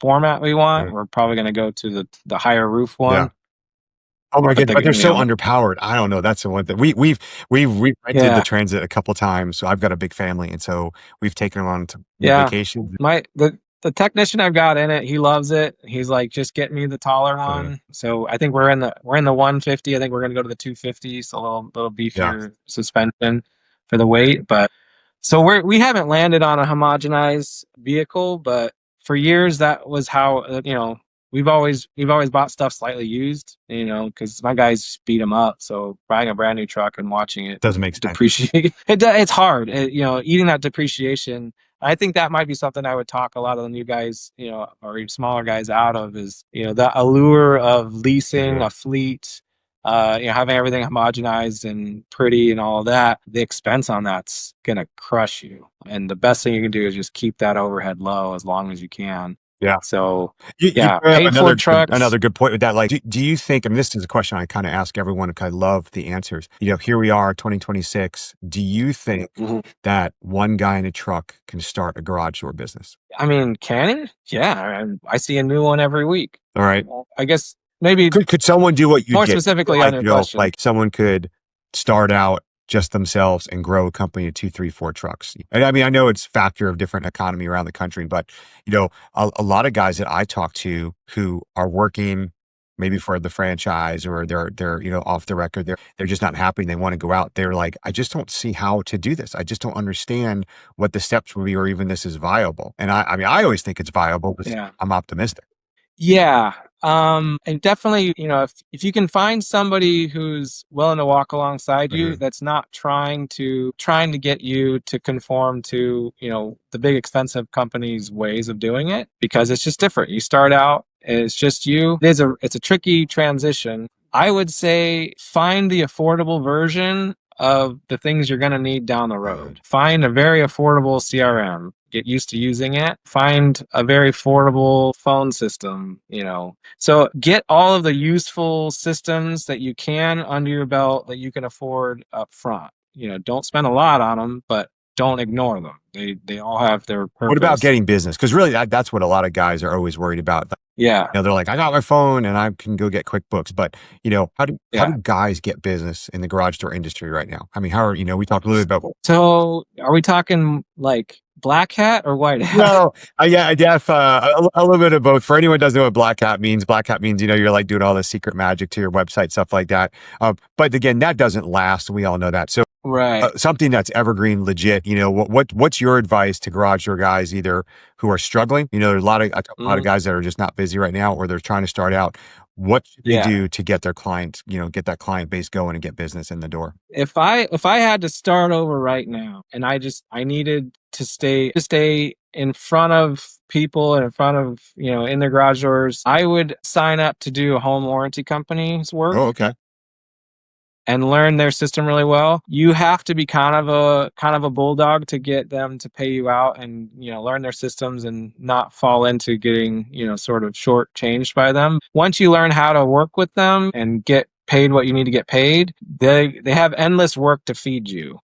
format we want. Mhm. We're probably going to go to the higher roof Yeah. one. Oh my But goodness, but they're so underpowered. I don't know. That's the one thing we've rented the yeah, Transit a couple times. So I've got a big family, and so we've taken them on to yeah. vacations. The technician I've got in it, he loves it. He's like, just get me the taller Uh, one. So I think we're in the 150. I think we're gonna go to the 250, so a little yeah, beefier suspension for the weight. But so we haven't landed on a homogenized vehicle, but for years that was how we've always bought stuff slightly used, because my guys beat them up. So buying a brand new truck and watching it doesn't make sense. depreciate, it's hard. Eating that depreciation. I think that might be something I would talk a lot of the new guys, or even smaller guys out of is, the allure of leasing Mhm. a fleet, having everything homogenized and pretty and all of that. The expense on that's going to crush you. And the best thing you can do is just keep that overhead low as long as you can. Yeah. So, You yeah, bring up paid for trucks. another good point with that. Like, do you think, and this is a question I kind of ask everyone, because I love the answers. Here we are, 2026. Do you think Mhm. that one guy in a truck can start a garage door business? I mean, can he? Yeah, I see a new one every week. All right. I guess maybe Could someone do what you more did? specifically on Like, your question. like someone could start out just themselves and grow a company of two, three, four trucks. And I mean, I know it's factor of different economy around the country, but a lot of guys that I talk to who are working maybe for the franchise, or they're off the record, they're just not happy and they want to go out. They're like, I just don't see how to do this. I just don't understand what the steps would be, or even this is viable. And I mean, I always think it's viable, but Yeah. I'm optimistic. Yeah. And definitely, if you can find somebody who's willing to walk alongside you, Mhm. that's not trying to get you to conform to, the big expensive companies' ways of doing it, because it's just different. You start out, it's just you. It's a tricky transition. I would say find the affordable version of the things you're going to need down the Mhm. road. Find a very affordable CRM. Get used to using it. Find a very affordable phone system, So get all of the useful systems that you can under your belt that you can afford up front. Don't spend a lot on them, but don't ignore them. They all have their What about purpose. getting business? Because really, that's what a lot of guys are always worried about. Yeah. They're like, I got my phone and I can go get QuickBooks. But how do Yeah. guys get business in the garage door industry right now? I mean, we talked a little bit about So are we talking like Black hat or white hat? No, yeah, I def a little bit of both. For anyone who doesn't know what black hat means, you're like doing all the secret magic to your website, stuff like that. But again, that doesn't last. We all know that. So Right. something that's evergreen, legit. What's your advice to garage door guys, either who are struggling? There's a lot of Mhm. guys that are just not busy right now, or they're trying to start out. What should they Yeah. do to get their client, get that client base going and get business in the door? If I had to start over right now and I needed to stay in front of people and in front of, in their garage doors, I would sign up to do a home warranty company's work Oh, okay. and learn their system really well. You have to be kind of a bulldog to get them to pay you out and, learn their systems and not fall into getting, sort of shortchanged by them. Once you learn how to work with them and get paid what you need to get paid, they have endless work to feed you.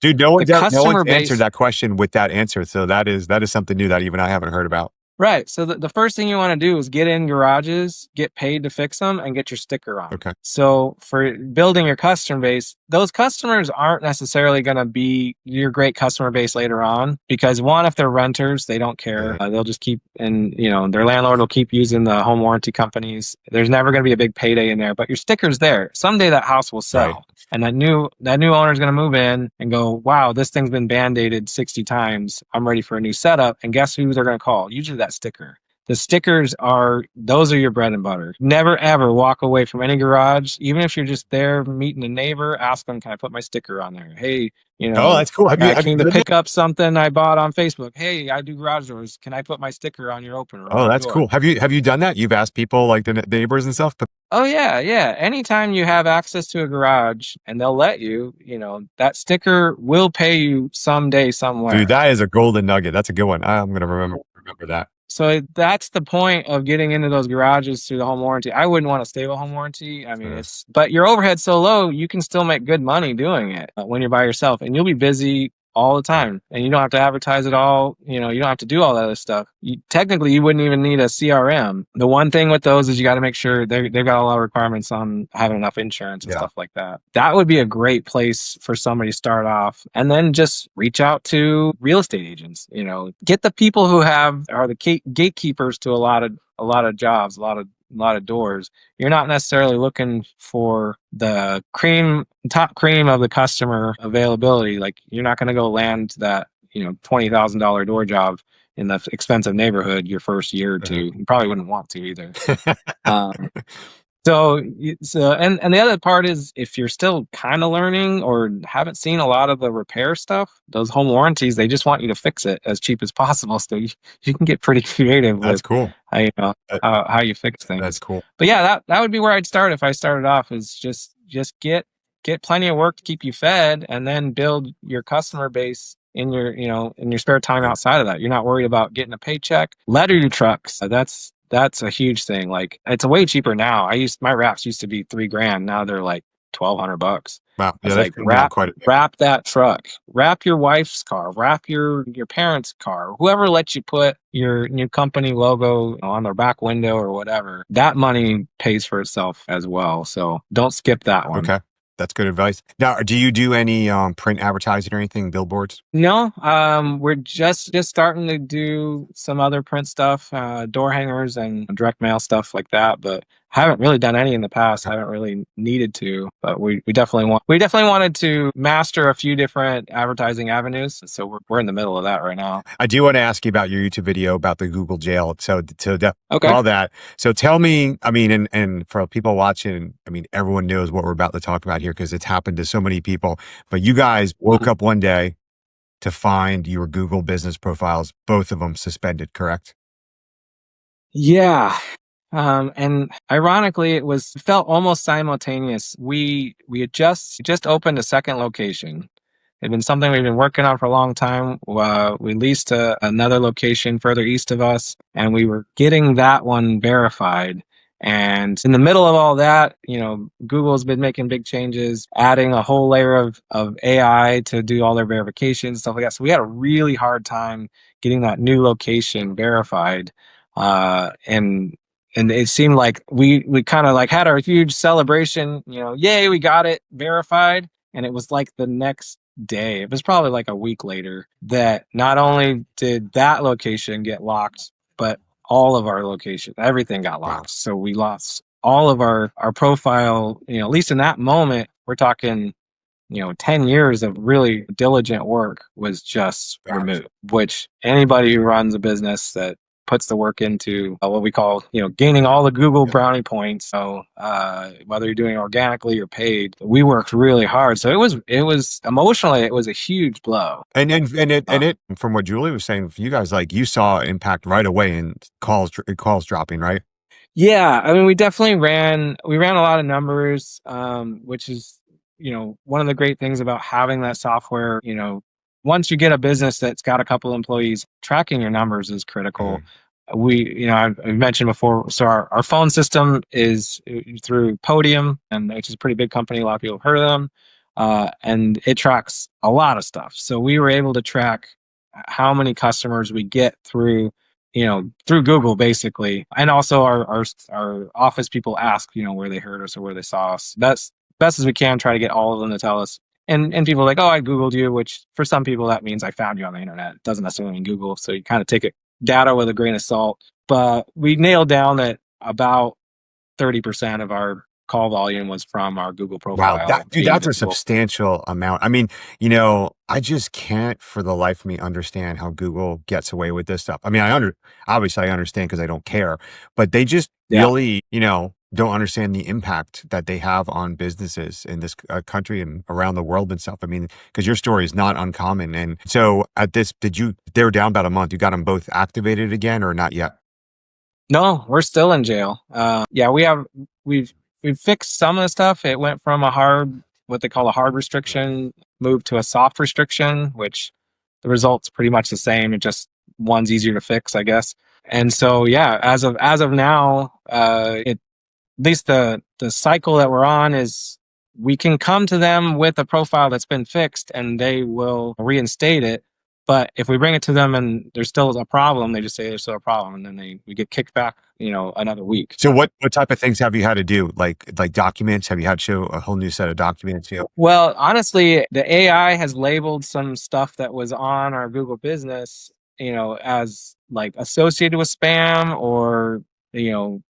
Dude, The no one's customer answered base. that question with that answer. So that is something new that even I haven't heard about. Right. So the first thing you want to do is get in garages, get paid to fix them, and get your sticker on. Okay. So for building your customer base, those customers aren't necessarily going to be your great customer base later on because one, if they're renters, they don't care. They'll just keep, and their landlord will keep using the home warranty companies. There's never going to be a big payday in there, but your sticker's there. Someday that house will Right. sell. And that new owner is going to move in and go, wow, this thing's been band-aided 60 times. I'm ready for a new setup. And guess who they're going to call? Usually that sticker. The stickers those are your bread and butter. Never ever walk away from any garage, even if you're just there meeting a neighbor, ask them, can I put my sticker on there? Hey, Oh, that's cool. I Have you came to done that? pick up something I bought on Facebook. Hey, I do garage doors. Can I put my sticker on your opener on Oh, your that's door? cool. Have you done that? You've asked people like the neighbors and stuff? Oh yeah, yeah. Anytime you have access to a garage and they'll let you, that sticker will pay you someday Dude, somewhere. that is a golden nugget. That's a good one. I'm gonna remember that. So that's the point of getting into those garages through the home warranty. I wouldn't want a stable home warranty. I mean, Uh, but your overhead's so low, you can still make good money doing it when you're by yourself, and you'll be busy all the time, and you don't have to advertise at all. You don't have to do all that other stuff. Technically, you wouldn't even need a CRM. The one thing with those is you got to make sure they've got a lot of requirements on having enough insurance and yeah. stuff like that. That would be a great place for somebody to start off, and then just reach out to real estate agents. Get the people who are the gatekeepers to a lot of jobs, a lot of doors. You're not necessarily looking for the top cream of the customer availability. Like you're not going to go land that $20,000 door job in the expensive neighborhood your first year or two. You probably wouldn't want to either. Um, and the other part is if you're still kind of learning or haven't seen a lot of the repair stuff, those home warranties, they just want you to fix it as cheap as possible. So you can get pretty creative That's with cool. how Uh, how you fix That's things. cool. But yeah, that would be where I'd start if I started off is just get plenty of work to keep you fed and then build your customer base in your spare time outside of that. You're not worried about getting a paycheck. Letter your trucks. That's a huge thing. Like it's way cheaper now. My wraps used to be $3,000. Now they're like $1,200. Wow. I Yeah, was they've like, come down quite a bit. wrap that truck, wrap your wife's car, wrap your parents' car, whoever lets you put your new company logo on their back window or whatever. That money pays for itself as well. So don't skip that one. Okay. That's good advice. Now, do you do any print advertising or anything, billboards? No, we're just starting to do some other print stuff, door hangers and direct mail stuff like that. But haven't really done any in the past. Okay. Haven't really needed to, but we definitely wanted to master a few different advertising avenues. So we're in the middle of that right now. I do want to ask you about your YouTube video about the Google jail. So Okay. all that. So tell me, I mean, and for people watching, I mean, everyone knows what we're about to talk about here because it's happened to so many people. But you guys woke up one day to find your Google business profiles, both of them suspended, correct? Yeah. And ironically, it felt almost simultaneous. We had just opened a second location. It had been something we've been working on for a long time. We leased another location further east of us, and we were getting that one verified. And in the middle of all that, Google's been making big changes, adding a whole layer of AI to do all their verifications, stuff like that. So we had a really hard time getting that new location verified. And it seemed like we kind of like had our huge celebration, yay, we got it verified. And it was like the next day, it was probably like a week later, that not only did that location get locked, but all of our locations, everything got Wow. locked. So we lost all of our profile, at least in that moment, we're talking 10 years of really diligent work was just Gotcha. removed, which anybody who runs a business that puts the work into what we call, gaining all the Google Yeah. brownie points. So, whether you're doing organically or paid, we worked really hard. So it was emotionally, it was a huge blow. And it from what Julie was saying, for you guys, like you saw impact right away in calls dropping, right? Yeah, I mean, we ran a lot of numbers, which is, one of the great things about having that software. Once you get a business that's got a couple employees, tracking your numbers is critical. Mhm. I've mentioned before, so our phone system is through Podium, and which is a pretty big company. A lot of people have heard of them, and it tracks a lot of stuff. So we were able to track how many customers we get through Google basically. And also our office people ask, where they heard us or where they saw us. Best as we can, try to get all of them to tell us. And people are like, oh, I Googled you, which for some people that means I found you on the internet. It doesn't necessarily mean Google. So you kind of take it data with a grain of salt. But we nailed down that about 30% of our call volume was from our Google Wow, profile dude, being that's a visible. substantial amount. I mean, I just can't for the life of me understand how Google gets away with this stuff. I mean, obviously I understand because I don't care, but they just Yeah. really, don't understand the impact that they have on businesses in this country and around the world and stuff. I mean, because your story is not uncommon. And so they were down about a month. You got them both activated again or not yet? No, we're still in jail. Yeah, we've we've fixed some of the stuff. It went from what they call a hard restriction, moved to a soft restriction, which the result's pretty much the same. It just one's easier to fix, I guess. And so, yeah, as of now, at least the cycle that we're on is we can come to them with a profile that's been fixed and they will reinstate it. But if we bring it to them and there's still a problem, they just say there's still a problem, and then we get kicked back, another week. So what type of things have you had to do? Like documents? Have you had to show a whole new set of documents? Well, honestly, the AI has labeled some stuff that was on our Google business, as like associated with spam, or you know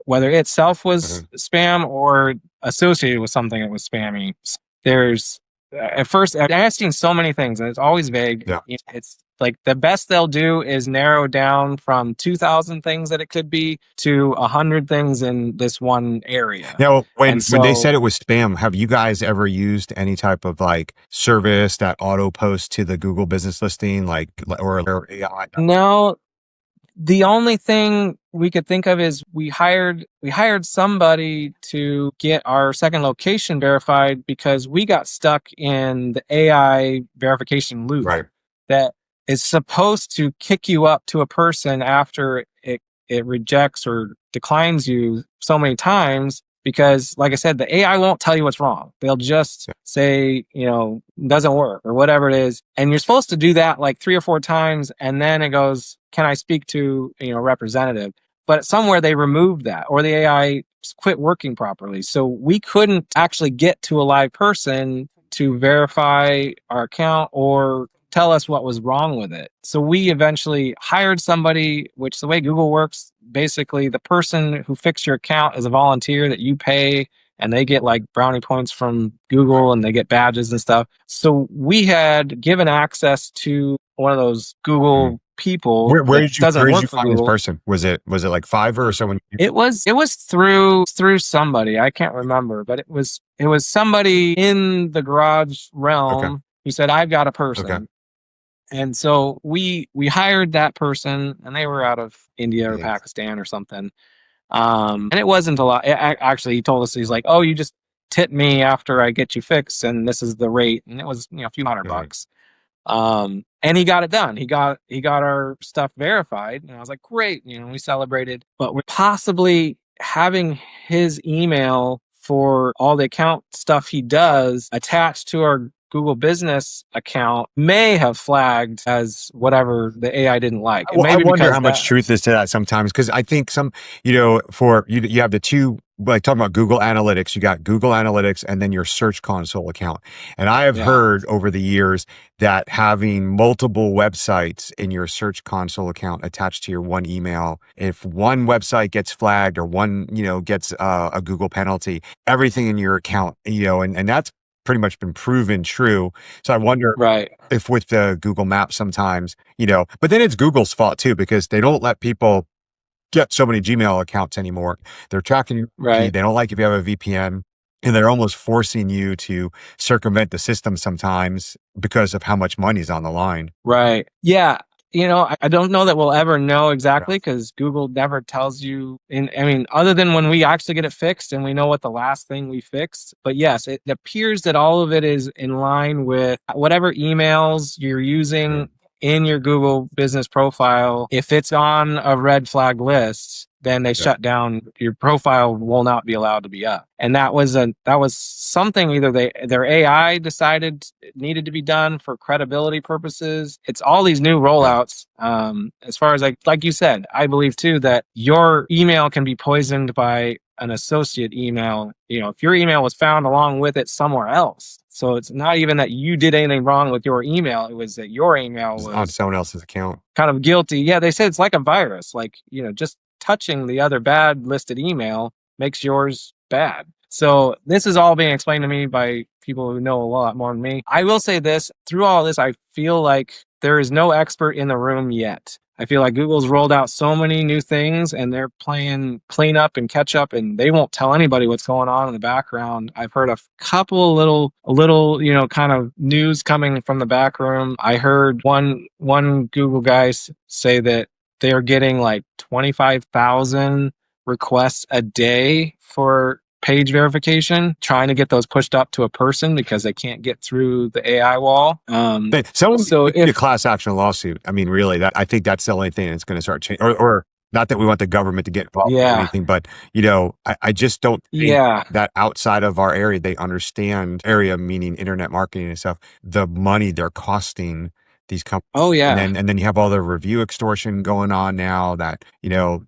whether itself was Mhm. spam or associated with something that was spammy. There's At first I'm asking so many things and it's always vague. Yeah. It's like the best they'll do is narrow down from 2,000 things that it could be to 100 things in this one area. Now, And when they so said it was spam, have you guys ever used any type of like service that auto posts to the Google business listing, or AI? now the only thing we could think of is we hired somebody to get our second location verified because we got stuck in the AI verification loop Right. that is supposed to kick you up to a person after it rejects or declines you so many times, because like I said, the AI won't tell you what's wrong. They'll just Yeah. say, doesn't work or whatever it is. And you're supposed to do that like 3 or 4 times. And then it goes, can I speak to, a representative? But somewhere they removed that, or the AI quit working properly. So we couldn't actually get to a live person to verify our account or tell us what was wrong with it. So we eventually hired somebody, which the way Google works, basically the person who fixed your account is a volunteer that you pay, and they get like brownie points from Google and they get badges and stuff. So we had given access to one of those Mhm. Google people Where that did you doesn't where did you work for find this Google. person? Was it like Fiverr or someone? It was through somebody. I can't remember, but it was somebody in the garage Okay. realm who said, I've got a Okay. person. And so we hired that person, and they were out of India or Mhm. Pakistan or something. And it wasn't a lot. Actually, he told us, he's like, "Oh, you just tip me after I get you fixed, and this is the rate." And it was, a few hundred Mhm. bucks. And he got it done. He got our stuff verified, and I was like, "Great!" We celebrated. But we're possibly having his email for all the account stuff he does attached to our Google business account may have flagged as whatever the AI didn't like. And I maybe wonder how because much that, truth is to that sometimes, because I think some, for you, you have the two, like talking about Google Analytics, you got Google Analytics and then your Search Console account. And I have yeah, heard over the years that having multiple websites in your Search Console account attached to your one email, if one website gets flagged or one, gets a Google penalty, everything in your account, and that's pretty much been proven true. So I wonder right, if with the Google Maps sometimes, but then it's Google's fault too, because they don't let people get so many Gmail accounts anymore. They're tracking your IP. right. They don't like if you have a VPN, and they're almost forcing you to circumvent the system sometimes because of how much money's on the line. Right. Yeah. I don't know that we'll ever know Yeah. exactly because Google never tells you. I mean, other than when we actually get it fixed and we know what the last thing we fixed. But yes, it appears that all of it is in line with whatever emails you're using in your Google business profile. If it's on a red flag list, then they Yeah. shut down your profile, will not be allowed to be up. And that was something either their AI decided it needed to be done for credibility purposes. It's all these new Yeah. rollouts. As far as like you said, I believe too that your email can be poisoned by an associate email. If your email was found along with it somewhere else. So it's not even that you did anything wrong with your email. It was that your email It's on was someone else's account. kind of guilty. Yeah, they said it's like a virus. Like, just touching the other bad listed email makes yours bad. So this is all being explained to me by people who know a lot more than me. I will say this, through all this, I feel like there is no expert in the room yet. I feel like Google's rolled out so many new things and they're playing clean up and catch up and they won't tell anybody what's going on in the background. I've heard a couple little, kind of news coming from the back room. I heard one Google guy say that they're getting like 25,000 requests a day for page verification, trying to get those pushed up to a person because they can't get through the AI wall. Someone So could be a if class action lawsuit. I mean, really, I think that's the only thing that's going to start changing. Or not that we want the government to get involved in Yeah, anything, but I just don't think yeah, that outside of our area, they understand area, meaning internet marketing and stuff, the money they're costing these companies. oh And yeah, then you have all the review extortion going on now that,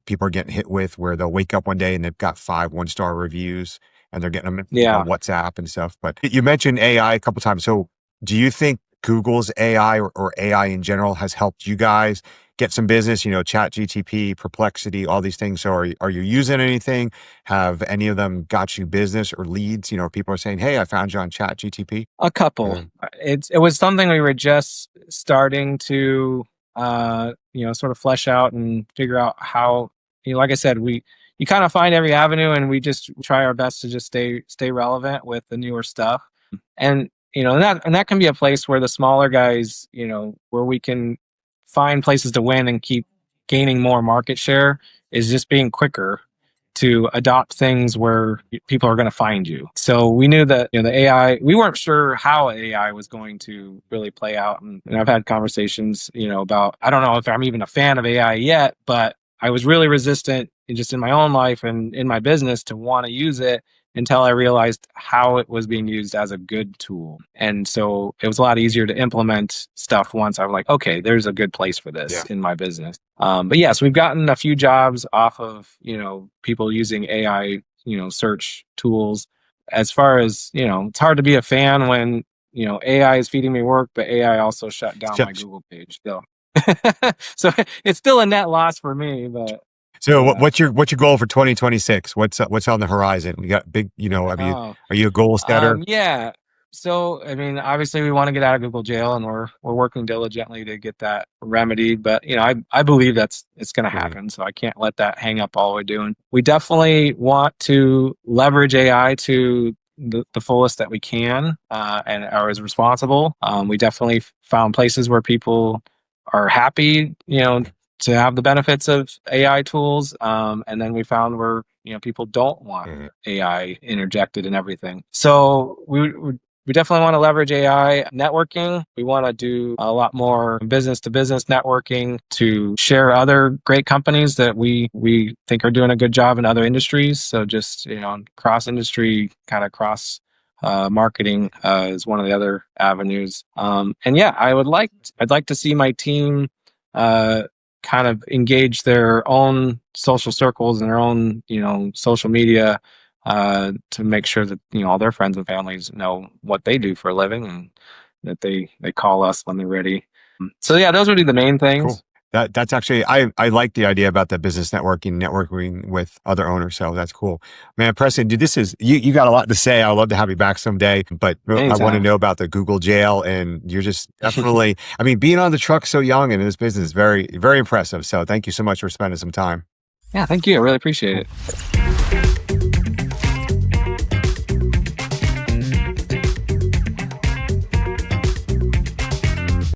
people are getting hit with, where they'll wake up one day and they've got 5 1-star reviews and they're getting them on yeah. WhatsApp and stuff. But you mentioned AI a couple times. So do you think Google's AI or AI in general has helped you guys get some business? Chat GTP, Perplexity, all these things. So are you using anything? Have any of them got you business or leads? People are saying, "Hey, I found you on Chat GTP." A couple. Yeah. It was something we were just starting to sort of flesh out and figure out how, like I said, you kind of find every avenue and we just try our best to just stay relevant with the newer stuff. And and that can be a place where the smaller guys, where we can find places to win and keep gaining more market share, is just being quicker to adopt things where people are going to find you. So we knew that the AI, we weren't sure how AI was going to really play out. And I've had conversations, about, I don't know if I'm even a fan of AI yet, but I was really resistant just in my own life and in my business to want to use it until I realized how it was being used as a good tool. And so it was a lot easier to implement stuff once I was like, okay, there's a good place for this Yeah. in my business. But yes, we've gotten a few jobs off of, people using AI, search tools. As far as, it's hard to be a fan when, AI is feeding me work, but AI also shut down So, my Google page. So, so it's still a net loss for me, but so yeah. what's your goal for 2026? What's on the horizon? We got big, Oh, are you a goal setter? yeah. So, I mean, obviously, we want to get out of Google jail, and we're working diligently to get that remedied. But I believe it's going to Yeah. happen. So I can't let that hang up all we're doing. We definitely want to leverage AI to the fullest that we can, and are as responsible. We definitely found places where people are happy, to have the benefits of AI tools. And then we found where people don't want Mhm. AI interjected in everything. So we definitely want to leverage AI networking. We want to do a lot more business to business networking to share other great companies that we think are doing a good job in other industries. So just cross industry, kind of cross marketing is one of the other avenues. And yeah, I'd like to see my team kind of engage their own social circles and their own, social media to make sure that, all their friends and families know what they do for a living and that they call us when they're ready. So yeah, those would be the main Cool. things. That's actually, I like the idea about the business networking with other owners. So that's cool, man. Preston, dude, this is you got a lot to say. I'd love to have you back someday, but I want to Anytime. know about the Google jail, and you're just definitely. I mean, being on the truck so young and in this business is very, very impressive. So thank you so much for spending some time. Yeah, thank you. I really appreciate Cool. it.